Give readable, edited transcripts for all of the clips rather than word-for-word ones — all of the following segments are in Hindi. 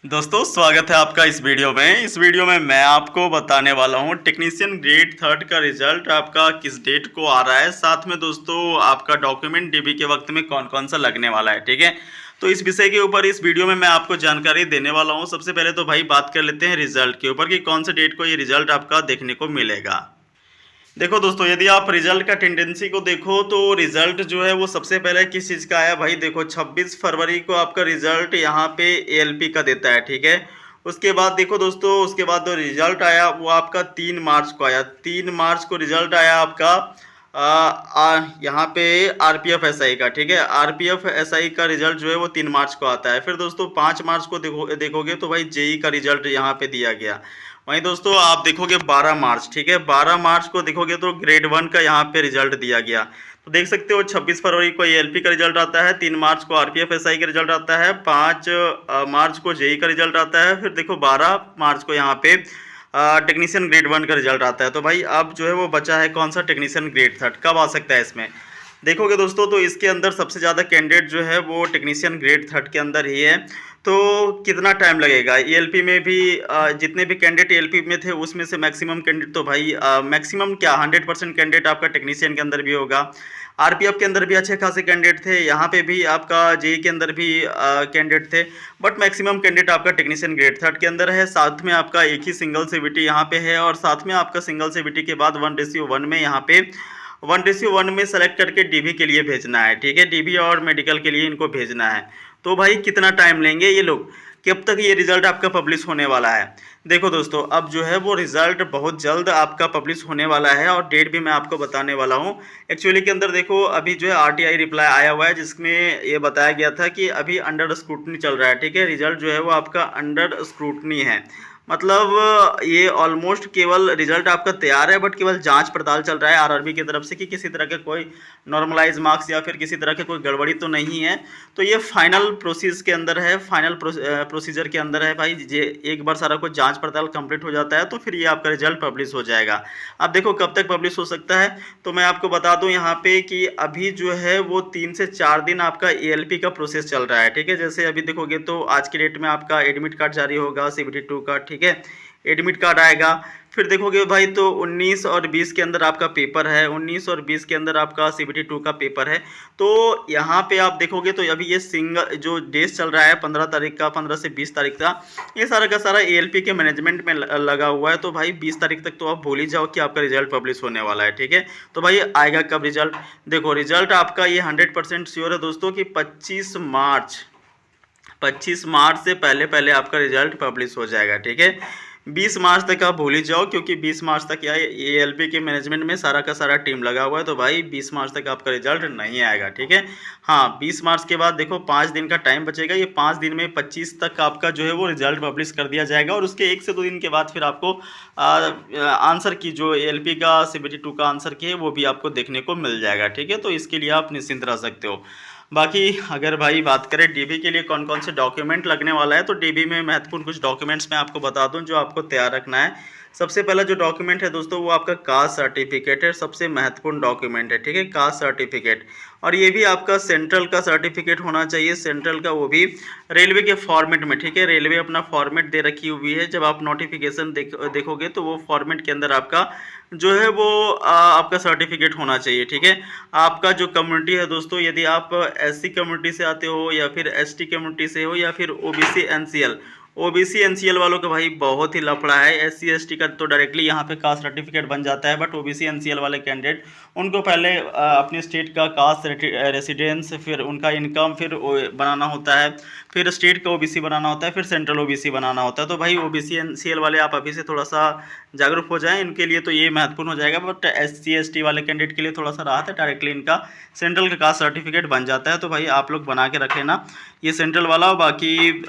दोस्तों स्वागत है आपका इस वीडियो में मैं आपको बताने वाला हूं टेक्नीशियन ग्रेड थर्ड का रिजल्ट आपका किस डेट को आ रहा है। साथ में दोस्तों आपका डॉक्यूमेंट डीबी के वक्त में कौन कौन सा लगने वाला है, ठीक है। तो इस विषय के ऊपर इस वीडियो में मैं आपको जानकारी देने वाला हूं। सबसे पहले तो भाई बात कर लेते हैं रिजल्ट के ऊपर कि कौन से डेट को ये रिजल्ट आपका देखने को मिलेगा। देखो दोस्तों, यदि आप रिजल्ट का टेंडेंसी को देखो तो रिजल्ट जो है वो सबसे पहले किस चीज़ का आया भाई। देखो 26 फरवरी को आपका रिजल्ट यहाँ पे एएलपी का देता है, ठीक है। उसके बाद देखो दोस्तों, उसके बाद जो रिजल्ट आया वो आपका 3 मार्च को आया। 3 मार्च को रिजल्ट आया आपका यहाँ पे आरपीएफ एसआई का, ठीक है। आरपीएफ एसआई का रिजल्ट जो है वो 3 मार्च को आता है। फिर दोस्तों 5 मार्च को देखोगे तो भाई जेई का रिजल्ट यहाँ पे दिया गया। वहीं दोस्तों आप देखोगे 12 मार्च, ठीक है। 12 मार्च को देखोगे तो ग्रेड 1 का यहाँ पे रिजल्ट दिया गया। तो देख सकते हो 26 फरवरी को एएलपी का रिजल्ट आता है, 3 मार्च को आरपीएफ एसआई का रिजल्ट आता है, 5 मार्च को जेई का रिजल्ट आता है। फिर देखो 12 मार्च को यहाँ पे टेक्नीशियन ग्रेड 1 का रिजल्ट आता है। तो भाई अब जो है वो बचा है कौन सा, टेक्नीशियन ग्रेड थर्ड कब आ सकता है इसमें। देखोगे दोस्तों तो इसके अंदर सबसे ज़्यादा कैंडिडेट जो है वो टेक्नीशियन ग्रेड थर्ड के अंदर ही है। तो कितना टाइम लगेगा एएलपी में भी, जितने भी कैंडिडेट एएलपी में थे उसमें से मैक्सिमम कैंडिडेट तो भाई मैक्सिमम क्या 100% कैंडिडेट आपका टेक्नीशियन के अंदर भी होगा। आरपीएफ के अंदर भी अच्छे खासे कैंडिडेट थे, यहाँ पे भी आपका जेई के अंदर भी कैंडिडेट थे। बट मैक्सिमम कैंडिडेट आपका टेक्नीशियन ग्रेड थर्ड के अंदर है। साथ में आपका एक ही सिंगल सीवीटी यहाँ पे है, और साथ में आपका सिंगल सीवीटी के बाद 1:1 में यहाँ पे 1:1 में सेलेक्ट करके डीबी के लिए भेजना है, ठीक है। डीबी और मेडिकल के लिए इनको भेजना है। तो भाई कितना टाइम लेंगे ये लोग, कब तक ये रिजल्ट आपका पब्लिश होने वाला है। देखो दोस्तों, अब जो है वो रिजल्ट बहुत जल्द आपका पब्लिश होने वाला है, और डेट भी मैं आपको बताने वाला हूँ। एक्चुअली के अंदर देखो अभी जो है आरटीआई रिप्लाई आया हुआ है, जिसमें ये बताया गया था कि अभी अंडर स्क्रूटनी चल रहा है, ठीक है। रिजल्ट जो है वो आपका अंडर स्क्रूटनी है, मतलब ये ऑलमोस्ट केवल रिजल्ट आपका तैयार है, बट केवल जांच पड़ताल चल रहा है आरआरबी की तरफ से कि किसी तरह के कोई नॉर्मलाइज मार्क्स या फिर किसी तरह के कोई गड़बड़ी तो नहीं है। तो ये फाइनल प्रोसेस के अंदर है, फाइनल प्रोसीजर के अंदर है भाई। ये एक बार सारा कुछ जांच पड़ताल कंप्लीट हो जाता है तो फिर ये आपका रिजल्ट पब्लिश हो जाएगा। अब देखो कब तक पब्लिश हो सकता है, तो मैं आपको बता दूं यहाँ पे कि अभी जो है वो 3 से 4 दिन आपका एएलपी का प्रोसेस चल रहा है, ठीक है। जैसे अभी देखोगे तो आज की डेट में आपका एडमिट कार्ड जारी होगा, सीबीटी 2 का, ठीक है। एडमिट कार्ड आएगा। फिर देखोगे भाई तो 19 और 20 के अंदर आपका पेपर है, 19 और 20 के अंदर आपका सीबीटी 2 का पेपर है। तो यहाँ पे आप देखोगे तो अभी ये सिंगल जो डेज चल रहा है 15 तारीख का, 15 से 20 तारीख का, ये सारा का सारा एएलपी के मैनेजमेंट में लगा हुआ है। तो भाई 20 तारीख तक तो आप भूल ही जाओ कि आपका रिजल्ट पब्लिश होने वाला है, ठीक है। तो भाई आएगा कब रिजल्ट, देखो रिजल्ट आपका ये 100% श्योर है दोस्तों कि 25 मार्च से पहले पहले आपका रिजल्ट पब्लिश हो जाएगा, ठीक है। 20 मार्च तक आप भूल ही जाओ, क्योंकि 20 मार्च तक क्या है एएलपी के मैनेजमेंट में सारा का सारा टीम लगा हुआ है। तो भाई 20 मार्च तक आपका रिजल्ट नहीं आएगा, ठीक है। हाँ 20 मार्च के बाद देखो 5 दिन का टाइम बचेगा। ये 5 दिन में 25 तक आपका जो है वो रिजल्ट पब्लिश कर दिया जाएगा, और उसके 1 से 2 दिन के बाद फिर आपको आंसर की जो एएलपी का सीबीटी 2 का आंसर की है वो भी आपको देखने को मिल जाएगा, ठीक है। तो इसके लिए आप निश्चिंत रह सकते हो। बाकी अगर भाई बात करें डीबी के लिए कौन कौन से डॉक्यूमेंट लगने वाला है, तो डीबी में महत्वपूर्ण कुछ डॉक्यूमेंट्स मैं आपको बता दूं जो आपको तैयार रखना है। सबसे पहला जो डॉक्यूमेंट है दोस्तों वो आपका कास्ट सर्टिफिकेट है, सबसे महत्वपूर्ण डॉक्यूमेंट है, ठीक है। कास्ट सर्टिफिकेट, और ये भी आपका सेंट्रल का सर्टिफिकेट होना चाहिए, सेंट्रल का, वो भी रेलवे के फॉर्मेट में, ठीक है। रेलवे अपना फॉर्मेट दे रखी हुई है, जब आप नोटिफिकेशन देखोगे तो वो फॉर्मेट के अंदर आपका जो है वो आपका सर्टिफिकेट होना चाहिए, ठीक है। आपका जो कम्युनिटी है दोस्तों, यदि आप एससी कम्युनिटी से आते हो या फिर एसटी कम्युनिटी से हो या फिर ओबीसी एनसीएल वालों का भाई बहुत ही लफड़ा है। एससी एसटी का तो डायरेक्टली यहाँ पे कास्ट सर्टिफिकेट बन जाता है, बट ओबीसी एनसीएल वाले कैंडिडेट उनको पहले अपने स्टेट का कास्ट रेसिडेंस, फिर उनका इनकम, फिर बनाना होता है, फिर स्टेट का ओबीसी बनाना होता है, फिर सेंट्रल ओबीसी बनाना होता है। तो भाई ओबीसी एनसीएल वाले आप अभी से थोड़ा सा जागरूक हो जाएं, इनके लिए तो ये महत्वपूर्ण हो जाएगा। बट एससी एसटी वाले कैंडिडेट के लिए थोड़ा सा राहत है, डायरेक्टली इनका सेंट्रल का कास्ट सर्टिफिकेट बन जाता है। तो भाई आप लोग बना के रख लेना ये सेंट्रल वाला। बाकी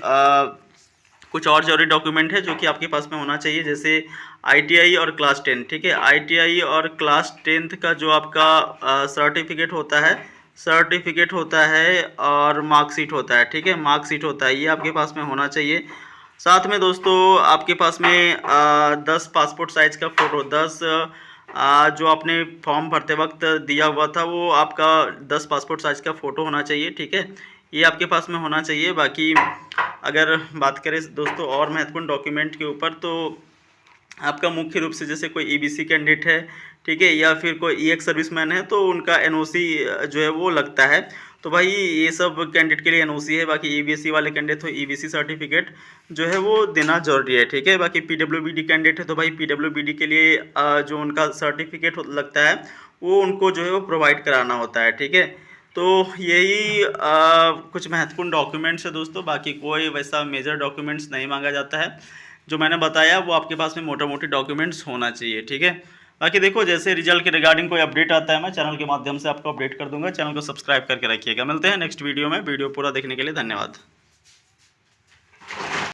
कुछ और जरूरी डॉक्यूमेंट है जो कि आपके पास में होना चाहिए, जैसे आईटीआई और क्लास 10, ठीक है। आईटीआई और क्लास 10th का जो आपका सर्टिफिकेट होता है और मार्कशीट होता है, ठीक है। मार्कशीट होता है, ये आपके पास में होना चाहिए। साथ में दोस्तों आपके पास में 10 पासपोर्ट साइज का फ़ोटो, 10 जो आपने फॉर्म भरते वक्त दिया हुआ था वो आपका 10 पासपोर्ट साइज का फ़ोटो होना चाहिए, ठीक है। ये आपके पास में होना चाहिए। बाकी अगर बात करें दोस्तों और महत्वपूर्ण डॉक्यूमेंट के ऊपर, तो आपका मुख्य रूप से जैसे कोई ईबीसी कैंडिडेट है, ठीक है, या फिर कोई ईएक्स सर्विसमैन है, तो उनका एनओसी जो है वो लगता है। तो भाई ये सब कैंडिडेट के लिए एनओसी है। बाकी ईबीसी वाले कैंडिडेट तो ईबीसी सर्टिफिकेट जो है वो देना जरूरी है, ठीक है। बाकी पीडब्ल्यूबीडी कैंडिडेट है तो भाई पीडब्ल्यूबीडी के लिए जो उनका सर्टिफिकेट लगता है वो उनको जो है वो प्रोवाइड कराना होता है, ठीक है। तो यही कुछ महत्वपूर्ण डॉक्यूमेंट्स है दोस्तों। बाकी कोई वैसा मेजर डॉक्यूमेंट्स नहीं मांगा जाता है। जो मैंने बताया वो आपके पास में मोटा मोटी डॉक्यूमेंट्स होना चाहिए, ठीक है। बाकी देखो, जैसे रिजल्ट के रिगार्डिंग कोई अपडेट आता है मैं चैनल के माध्यम से आपको अपडेट कर दूंगा। चैनल को सब्सक्राइब करके रखिएगा। मिलते हैं नेक्स्ट वीडियो में। वीडियो पूरा देखने के लिए धन्यवाद।